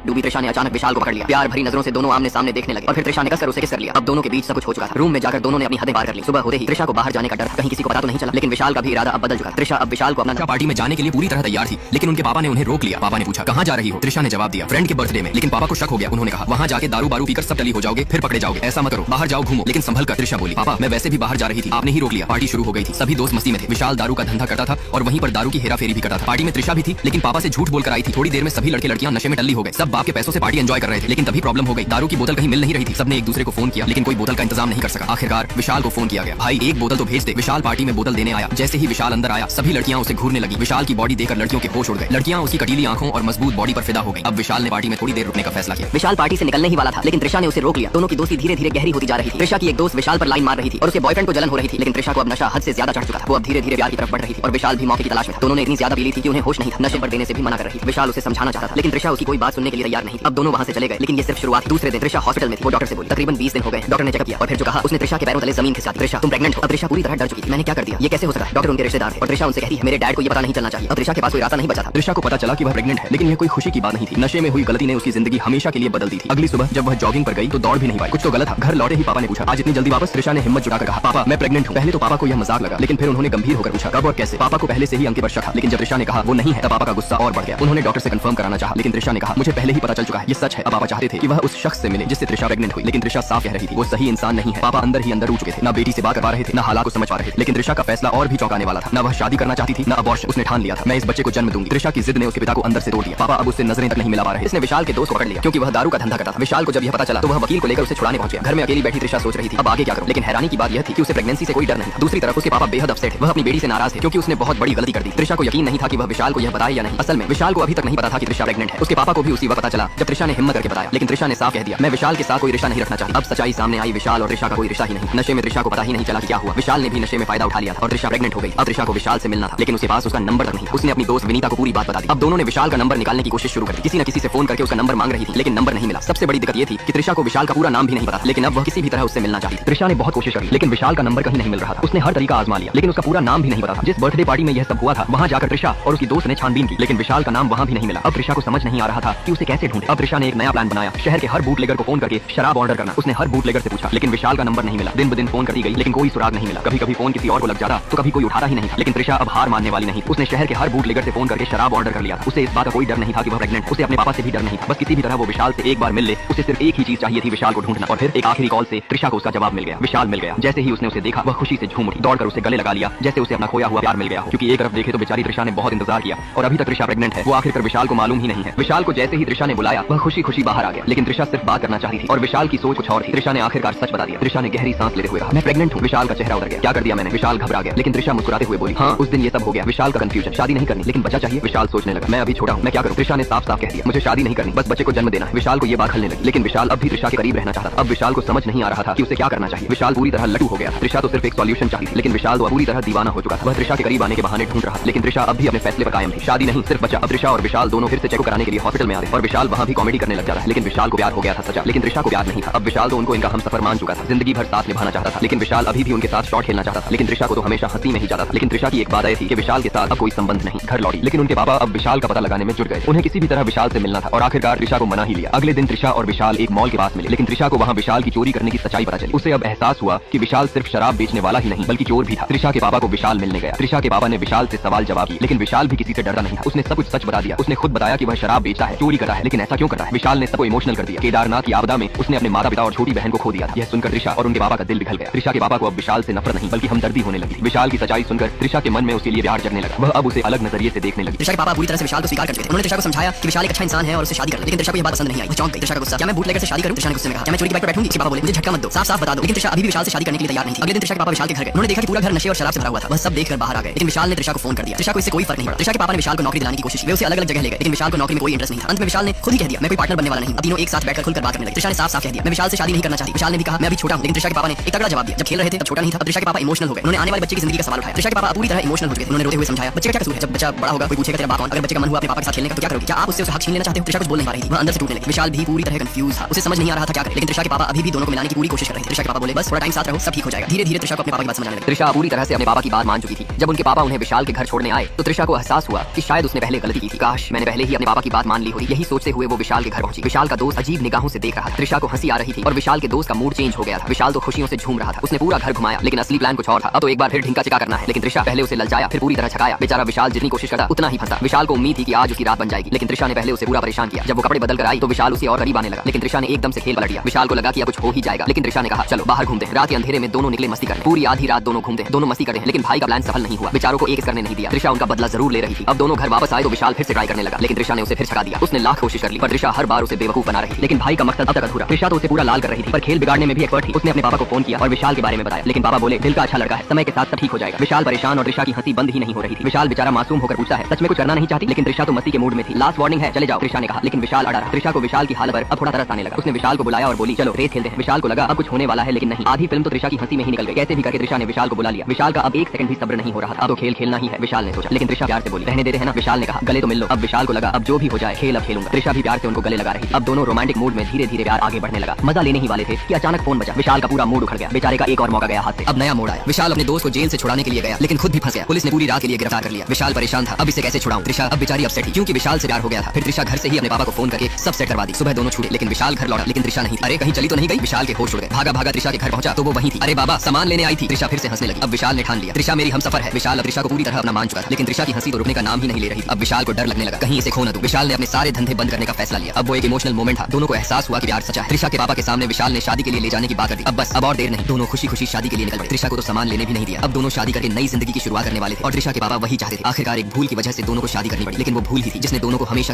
डूबी त्रिशा ने अचानक विशाल को पकड़ लिया। प्यार भरी नजरों से दोनों आमने सामने देखने लगे और फिर त्रिशा ने कसकर उसे किस कर लिया। अब दोनों के बीच सब कुछ हो चुका था। रूम में जाकर दोनों ने अपनी हदें पार कर ली। सुबह होते ही त्रिशा को बाहर जाने का डर था, कहीं किसी को पता तो नहीं चला, लेकिन विशाल का भी इरादा अब बदल चुका था। त्रिशा अब विशाल को अपना पार्टी में जाने के लिए पूरी तरह तैयार थी, लेकिन उनके पापा ने उन्हें रोक लिया। पापा ने पूछा कहाँ जा रही हो? त्रिशा ने जवाब दिया फ्रेंड के बर्थडे में। लेकिन पापा को शक हो गया। उन्होंने कहा वहाँ जाके दारू बारू पीकर सब टली हो जाओगे, फिर पकड़े जाओगे, ऐसा मत करो, बाहर जाओ घूमो। लेकिन संभल कर त्रिशा बोली पापा मैं वैसे भी बाहर जा रही थी, आपने ही रोक लिया। पार्टी शुरू हो गई थी, सभी दोस्त मस्ती में थे। विशाल दारू का धंधा करता था और वहीं पर दारू की हेरा फेरी भी करता था। पार्टी में त्रिशा भी थी, लेकिन पापा से झूठ बोलकर आई थी। थोड़ी देर में सभी लड़के लड़कियां नशे में टल्ली हो गए। सब बाप के पैसों से पार्टी एंजॉय कर रहे थे, लेकिन तभी प्रॉब्लम हो गई। दारू की बोतल कहीं मिल नहीं रही थी। सबने एक दूसरे को फोन किया, लेकिन कोई बोतल का इंतजाम नहीं कर सका। आखिरकार विशाल को फोन किया गया, भाई एक बोतल तो भेज दे। विशाल पार्टी में बोतल देने आया। जैसे ही विशाल अंदर आया, सभी लड़कियां उसे घूरने लगी। विशाल की बॉडी देखकर लड़कियों के होश उड़ गए। लड़कियां उसकी कटीली आंखों और मजबूत बॉडी पर फिदा हो गई। अब विशाल ने पार्टी में थोड़ी देर रुकने का फैसला किया। विशाल पार्टी से निकलने ही वाला था, लेकिन त्रिशा ने उसे रोक लिया। दोनों की दोस्ती धीरे धीरे गहरी होती जा रही थी। त्रिशा की एक दोस्त विशाल पर लाइन मार रही थी और उसके बॉयफ्रेंड को जलन हो रही थी, लेकिन त्रिशा को अब नशा हद से ज्यादा चढ़ चुका था। वो अब धीरे धीरे प्यार की तरफ बढ़ रही थी और विशाल भी मौके की तलाश में था। दोनों ने इतनी ज्यादा पी ली थी कि उन्हें होश नहीं था। नशे पर देने से भी मना कर रही थी। विशाल उसे समझाना चाहता था, लेकिन त्रिशा उसकी कोई बात सुनने के लिए तैयार नहीं थी। अब दोनों वहां से चले गए, लेकिन ये सिर्फ शुरुआत थी। दूसरे दिन त्रिशा हॉस्पिटल में थी। वो डॉक्टर से बोली तकरीबन 20 दिन हो गए। डॉक्टर ने चेक किया और फिर जो कहा उसने त्रिशा के पैरों तले जमीन खिसका दी। त्रिशा तुम प्रेग्नेंट हो। अब त्रिशा पूरी तरह डर चुकी थी। मैंने क्या कर दिया, ये कैसे हो सकता है? डॉक्टर उनके रिश्तेदार थे और त्रिशा उनसे कहती है मेरे डैड को ये पता नहीं चलना चाहिए। अब त्रिशा के पास कोई रास्ता नहीं बचा था। त्रिशा को पता चला कि वह प्रेग्नेंट है, लेकिन यह कोई खुशी की बात नहीं थी। नशे में हुई गलती ने उसकी जिंदगी हमेशा के लिए बदल दी थी। अगली सुबह जब वह जॉगिंग पर गई तो दौड़ भी नहीं पाई। कुछ तो गलत था। घर लौटे ही पापा ने पूछा आज इतनी जल्दी वापस? त्रिशा ने हिम्मत जुटाकर कहा पापा मैं प्रेग्नेंट हूँ। पहले तो पापा को यह मजाक लगा, लेकिन फिर उन्होंने गंभीर होकर पूछा कब और कैसे? पापा को पहले से ही अंकित पर शक था, लेकिन जब त्रिशा ने कहा वो नहीं है तब पापा का गुस्सा और बढ़ गया। उन्होंने डॉक्टर से कंफर्म कराना चाहा, लेकिन त्रिशा ने कहा मुझे पहले ही पता चल चुका है, ये सच है। अब पापा चाहते थे कि वह उस शख्स से मिले जिससे त्रिशा प्रेग्नेंट हुई, लेकिन त्रिशा साफ कह रही थी वो सही इंसान नहीं है। पापा अंदर ही अंदर उठ चुके थे। ना बेटी से बात कर पा रहे थे, ना हालात को समझ पा रहे थे। लेकिन त्रिशा का फैसला और भी चौंकाने वाला था। ना वह शादी करना चाहती थी, ना अबॉर्शन। उसने ठान लिया था मैं इस बच्चे को जन्म दूंगी। त्रिशा की जिद ने उसके पिता को अंदर से तोड़ दिया। पापा अब उससे नजरें तक नहीं मिला पा रहे। इसने विशाल के दोस्त को पकड़ लिया, क्योंकि वह दारू का धंधा करता था। विशाल को जब यह पता चला तो वह वकील को लेकर उसे छुड़ाने पहुंच गया। घर में अकेली बैठी त्रिशा सोच रही थी अब आगे क्या करूं, लेकिन हैरानी की बात यह थी कि उसे प्रेगनेंसी से कोई डर नहीं था। दूसरी तरफ उसके पापा बेहद अपसेट थे। वह अपनी बेटी से नाराज थे, क्योंकि उसने बहुत बड़ी गलती कर दी। त्रिशा को यकीन नहीं था कि वह विशाल को यह बताए या नहीं। असल में विशाल को अभी तक नहीं पता था कि त्रिशा प्रेग्नेंट है। उसके पापा को भी उसी वक्त पता चला जब त्रिशा ने हिम्मत करके बताया, लेकिन त्रिशा ने साफ कह दिया मैं विशाल के साथ कोई रिश्ता नहीं रखना चाहती। अब सच्चाई सामने आई, विशाल और त्रिशा का कोई रिश्ता ही नहीं। नशे में त्रिशा को पता ही नहीं चला कि क्या हुआ। विशाल ने भी नशे में फायदा उठा लिया था और त्रिशा प्रेग्नेंट हो गई। अब त्रिशा को विशाल से मिलना था, लेकिन उसके पास उसका नंबर तक नहीं था। उसने अपनी दोस्त विनीता को पूरी बात बता दी। अब दोनों ने विशाल का नंबर निकालने की कोशिश शुरू कर दी। किसी न किसी से फोन करके उसका नंबर मांग रही थी, लेकिन नंबर नहीं मिला। सबसे बड़ी दिक्कत ये थी कि त्रिशा को विशाल का पूरा नाम भी नहीं पता, लेकिन अब वह किसी भी तरह उससे मिलना चाहती थी। त्रिशा ने बहुत कोशिश की, लेकिन विशाल का नंबर कहीं नहीं मिल रहा था। उसने हर तरीका आजमा लिया, लेकिन उसका पूरा नाम भी नहीं पता था। जिस बर्थडे पार्टी में यह सब हुआ था वहां जाकर त्रिशा और उसकी दोस्त ने छानबीन की, लेकिन विशाल का नाम वहां भी नहीं मिला। अब त्रिशा को समझ नहीं आ रहा था कि उसे कैसे ढूंढे। अब त्रिशा ने एक नया प्लान बनाया, शहर के हर बूटलेगर को फोन करके शराब ऑर्डर करना। उसने हर बूटलेगर से पूछा, लेकिन विशाल का नंबर नहीं मिला। दिन ब दिन फोन करती गई, लेकिन कोई सुराग नहीं मिला। कभी कभी फोन किसी और को लग जाता तो कभी कोई उठाता ही नहीं था। लेकिन त्रिशा अब हार मानने वाली नहीं थी। उसने शहर के हर बूटलेगर से फोन करके शराब ऑर्डर कर लिया था। उसे इस बात का कोई डर नहीं था कि वह प्रेग्नेंट है। उसे अपने पापा से भी डर नहीं था। बस किसी भी तरह वो विशाल से एक बार मिल ले। उसे सिर्फ एक ही चीज चाहिए थी, विशाल को ढूंढना। और फिर एक आखिरी कॉल से त्रिशा को उसका जवाब मिल गया। विशाल मिल गया। जैसे ही उसने उसे देखा वह खुशी से झूम उठी, दौड़कर उसे गले लगा लिया, जैसे उसे अपना खोया हुआ प्यार मिल गया हो। क्योंकि एक तरफ देखे तो बेचारी त्रिशा ने बहुत इंतजार किया और अभी तक त्रिशा प्रेग्नेंट है, वो आखिरकार विशाल को मालूम ही नहीं है। विशाल को जैसे ही त्रिशा ने बुलाया वह खुशी खुशी बाहर आ गया, लेकिन त्रिशा सिर्फ बात करना चाहती थी और विशाल की सोच कुछ और थी। त्रिशा ने आखिरकार सच बता दिया। त्रिशा ने गहरी सांस लेते हुए कहा मैं प्रेग्नेंट हूँ। विशाल का चेहरा उतर गया। क्या कर दिया मैंने? विशाल घबरा गया, लेकिन त्रिशा मुस्कुराते हुए बोली हाँ उस दिन ये सब हो गया। विशाल का कंफ्यूजन, शादी नहीं करनी लेकिन बच्चा चाहिए। विशाल सोचने लगा मैं अभी छोटा हूँ, मैं क्या करूँ? त्रिशा ने साफ साफ कह दिया मुझे शादी नहीं करनी, बस बच्चे को जन्म देना है। विशाल को ये बात खलने लगी, लेकिन विशाल अब भी त्रिशा के करीब रहना चाहता था। अब विशाल को समझ नहीं आ रहा था कि उसे क्या करना चाहिए। विशाल पूरी तरह लटू हो गया। त्रिशा तो सिर्फ एक सॉल्यूशन चाहती थी, लेकिन विशाल तो पूरी तरह दीवाना हो चुका था। वह त्रिशा के करीब आने के बहाने ढूंढ रहा, लेकिन त्रिशा अब भी अपने फैसले पर कायम थी। शादी नहीं, सिर्फ बच्चा। अब त्रिशा और विशाल दोनों फिर से चेक कराने के लिए हॉस्पिटल में आ गए और विशाल वहां भी कॉमेडी करने लग जाता है। लेकिन विशाल को प्यार हो गया था सच्चा, लेकिन त्रिशा को प्यार नहीं था। अब विशाल तो उनको इनका हमसफर मान चुका था, जिंदगी भर साथ निभाना चाहता था। लेकिन विशाल अभी भी उनके साथ शॉट खेलना चाहता था, लेकिन त्रिशा को तो हमेशा हंसी में ही जाता था। लेकिन त्रिशा की एक बात आई थी कि विशाल के साथ अब कोई संबंध नहीं। घर लौटी, लेकिन उनके पापा अब विशाल का पता लगाने में जुट गए। उन्हें किसी भी तरह विशाल से मिलना था और आखिरकार त्रिशा को मना ही लिया। अगले दिन त्रिशा और विशाल एक मॉल के पास मिले, लेकिन त्रिशा को वहां विशाल की चोरी करने की सच्चाई पता चली। उसे अब एहसास हुआ कि विशाल सिर्फ शराब बेचने वाला ही नहीं बल्कि चोर भी था। त्रिशा के पापा को विशाल मिलने गया। त्रिशा के पापा ने विशाल से सवाल जवाब किए, लेकिन विशाल भी किसी से डरता नहीं था। उसने सब कुछ सच बता दिया। उसने खुद बताया कि वह शराब बेचता है, चोरी करता है, लेकिन ऐसा क्यों कर रहा है? विशाल ने सबको इमोशनल कर दिया। केदारनाथ की आपदा में उसने अपने माता पिता और छोटी बहन को खो दिया था। यह सुनकर त्रिशा और उनके पापा का दिल पिघल गया। त्रिशा के पापा को अब विशाल से नफरत नहीं बल्कि हमदर्दी होने लगी। विशाल की सच्चाई सुनकर त्रिशा के मन में उसके लिए प्यार जगने लगा। वह अब उसे अलग नजरिए से देखने लगी। त्रिशा के पापा पूरी तरह से विशाल को स्वीकार कर चुके थे। उन्होंने त्रिशा को समझाया कि विशाल एक अच्छा इंसान है और उससे शादी कर ले, लेकिन त्रिशा को यह बात पसंद नहीं आई। वो चौंक गई। त्रिशा का गुस्सा, क्या मैं बूटलेगर से शादी करूं? त्रिशा ने गुस्से में कहा क्या मैं चोरी की बाइक पर बैठूंगी? पापा बोले मुझे झटका मत दो, साफ साफ बता दो। लेकिन त्रिशा अभी भी विशाल से शादी करने के लिए तैयार नहीं थी। अगले दिन त्रिशा के पापा विशाल के घर गए। उन्होंने देखा कि पूरा घर नशे और शराब से भरा हुआ था। वह सब देखकर बाहर आ गए, लेकिन विशाल ने त्रिशा को फोन कर दिया। त्रिशा को इससे कोई फर्क नहीं पड़ा। त्रिशा के पापा ने विशाल को नौकरी दिलाने की कोशिश की। वे उसे अलग अलग जगह ले गए, लेकिन विशाल को नौकरी में कोई इंटरेस्ट नहीं था। अंत में विशाल ने खुद ही कह दिया मैं कोई पार्टनर बनने वाला नहीं। अब तीनों एक साथ बैठकर खुलकर बात करने लगे। त्रिशा ने साफ साफ कह दिया मैं विशाल से शादी नहीं करना चाहती। विशाल ने भी कहा मैं अभी छोटा हूं, लेकिन त्रिशा के पापा ने एक तगड़ा जवाब दिया। जब खेल रहे थे तब छोटा नहीं था। अब त्रिशा के पापा इमोशनल हो गए। उन्होंने आने वाले बच्चे की जिंदगी का सवाल उठाया। त्रिशा के पापा पूरी तरह इमोशनल हो चुके थे। उन्होंने रोते हुए समझाया बच्चे का क्या कसूर है? जब बच्चा बड़ा होगा कोई पूछेगा तेरा बाप कौन? अगर बच्चे का मन हुआ अपने पापा के साथ खेलने का तो क्या करोगे? क्या आप उससे हक छीन लेना चाहते हो? त्रिशा कुछ बोल नहीं पा रही थी, वह अंदर से टूटने लगी। विशाल भी पूरी तरह कंफ्यूज था, उसे समझ नहीं आ रहा था क्या करे। लेकिन त्रिशा के पापा अभी भी दोनों को मिलाने की पूरी कोशिश कर रहे थे। त्रिशा के पापा बोले बस थोड़ा टाइम साथ रहो, सब ठीक हो जाएगा। धीरे धीरे त्रिशा को अपने पापा की बात समझ आने लगी। त्रिशा पूरी तरह से अपने पापा की बात मान चुकी थी। जब उनके पापा उन्हें विशाल के घर छोड़ने आए तो त्रिशा को एहसास हुआ कि शायद उसने पहले गलती की थी। काश मैंने पहले ही अपने पापा की बात मान ली होती। यही सोच सोचते हुए वो विशाल के घर पहुंची। विशाल का दोस्त अजीब निगाहों से देख रहा था। त्रिशा को हंसी आ रही थी और विशाल के दोस्त का मूड चेंज हो गया था। विशाल तो खुशियों से झूम रहा था। उसने पूरा घर घुमाया, लेकिन असली प्लान कुछ और था। अब तो एक बार फिर ढिंका चिका करना है। लेकिन त्रिशा पहले उसे ललचाया, फिर पूरी तरह छकाया। बेचारा विशाल जितनी कोशिश करता उतना ही फंसा। विशाल को उम्मीद थी कि आज उसकी रात बन जाएगी, लेकिन त्रिशा ने पहले उसे पूरा परेशान किया। जब वो कपड़े बदल कर आई तो विशाल उसे और करीब आने लगा, लेकिन त्रिशा ने एकदम से खेल पलट दिया। विशाल को लगा कि अब कुछ हो ही जाएगा, लेकिन त्रिशा ने कहा चलो बाहर घूमते हैं। रात के अंधेरे में दोनों निकले मस्ती करने। पूरी आधी रात दोनों घूमते हैं, दोनों मस्ती करते हैं, लेकिन भाई का प्लान सफल नहीं हुआ। बेचारों को एक करने नहीं दिया। त्रिशा उनका बदला जरूर ले रही थी। अब दोनों घर वापस आए तो विशाल फिर से ट्राई करने लगा, लेकिन त्रिशा ने उसे फिर छका दिया। उसने लाख कोशिश कर ली, पर त्रिशा हर बार उसे बेवकूफ बना रही। लेकिन भाई का मकसद अब तक अधूरा। त्रिशा तो उसे पूरा लाल कर रही थी, पर खेल बिगाड़ने में भी एक्सपर्ट थी। उसने अपने पापा को फोन किया और विशाल के बारे में बताया, लेकिन पापा बोले दिल का अच्छा लड़का है, समय के साथ सब ठीक हो जाएगा। विशाल परेशान और त्रिशा की हंसी बंद ही नहीं हो रही थी। विशाल बेचारा मासूम होकर पूछता है सच में कुछ करना नहीं चाहती, लेकिन त्रिशा तो मस्ती के मूड में थी। लास्ट वार्निंग है, चले जाओ, त्रिशा ने कहा, लेकिन विशाल अड़ा रहा। त्रिशा को विशाल की हालत पर अब थोड़ा तरस आने लगा। उसने विशाल को बुलाया और बोली चलो रेस खेलते हैं। विशाल को लगा अब कुछ होने वाला है, लेकिन नहीं। आधी फिल्म तो त्रिशा की हंसी में ही निकल गई। कैसे भी करके त्रिशा ने विशाल को बुला लिया। विशाल का अब एक सेकंड भी सब्र नहीं हो रहा था। अब तो खेल खेलना ही है, विशाल ने सोचा। लेकिन त्रिशा प्यार से बोली रहने देते हैं ना। विशाल ने कहा गले तो मिल लो। अब विशाल को लगा अब जो भी हो जाए खेल अब खेलूंगा। त्रिशा भी प्यार से उनको गले लगा रही थी। अब दोनों रोमांटिक मूड में धीरे धीरे प्यार आगे बढ़ने लगा। मजा लेने ही वाले थे कि अचानक फोन बजा। विशाल का पूरा मूड उखड़ गया। बेचारे का एक और मौका गया हाथ से। अब नया मोड़ आया। विशाल अपने दोस्त को जेल से छुड़ाने के लिए गया, लेकिन खुद भी फंस गया। पुलिस ने पूरी रात के लिए गिरफ्तार कर लिया। विशाल परेशान था, अब इसे कैसे छुड़ाऊं। त्रिशा अब बेचारी अपसेट थी, क्योंकि विशाल से प्यार हो गया था। फिर त्रिशा घर से ही अपने पापा को फोन करके सब सेट करवा दी। सुबह दोनों छूटे, लेकिन विशाल घर लौटा, लेकिन त्रिशा नहीं। अरे कहीं चली तो नहीं गई। विशाल के होश उड़ गए। भागा भागा त्रिशा के घर पहुंचा तो वो वहीं थी। अरे बाबा सामान लेने आई थी। त्रिशा फिर से हंसने लगी। अब विशाल ने ठान लिया त्रिशा मेरी हमसफर है। विशाल अब त्रिशा को पूरी तरह अपना मान चुका था, लेकिन त्रिशा की हंसी तो रुकने का नाम ही नहीं ले रही थी। अब विशाल को डर लगने लगा कहीं इसे खो न दूं। विशाल ने अपने सारे धंधे बंद करने का फैसला लिया। अब वो एक इमोशनल मोमेंट था। दोनों को एहसास हुआ कि प्यार सच्चा है। त्रिशा के पापा के सामने विशाल ने शादी के लिए ले जाने की बात कर दी। अब बस अब और देर नहीं। दोनों खुशी खुशी शादी के लिए निकल पड़े। त्रिशा को तो सामान लेने भी नहीं दिया। अब दोनों शादी करके नई जिंदगी की शुरुआत करने वाले थे और त्रिशा के पापा वही चाहते थे। आखिरकार एक भूल की वजह से दोनों को शादी करनी पड़ी, लेकिन वो भूल ही थी जिसने दोनों को हमेशा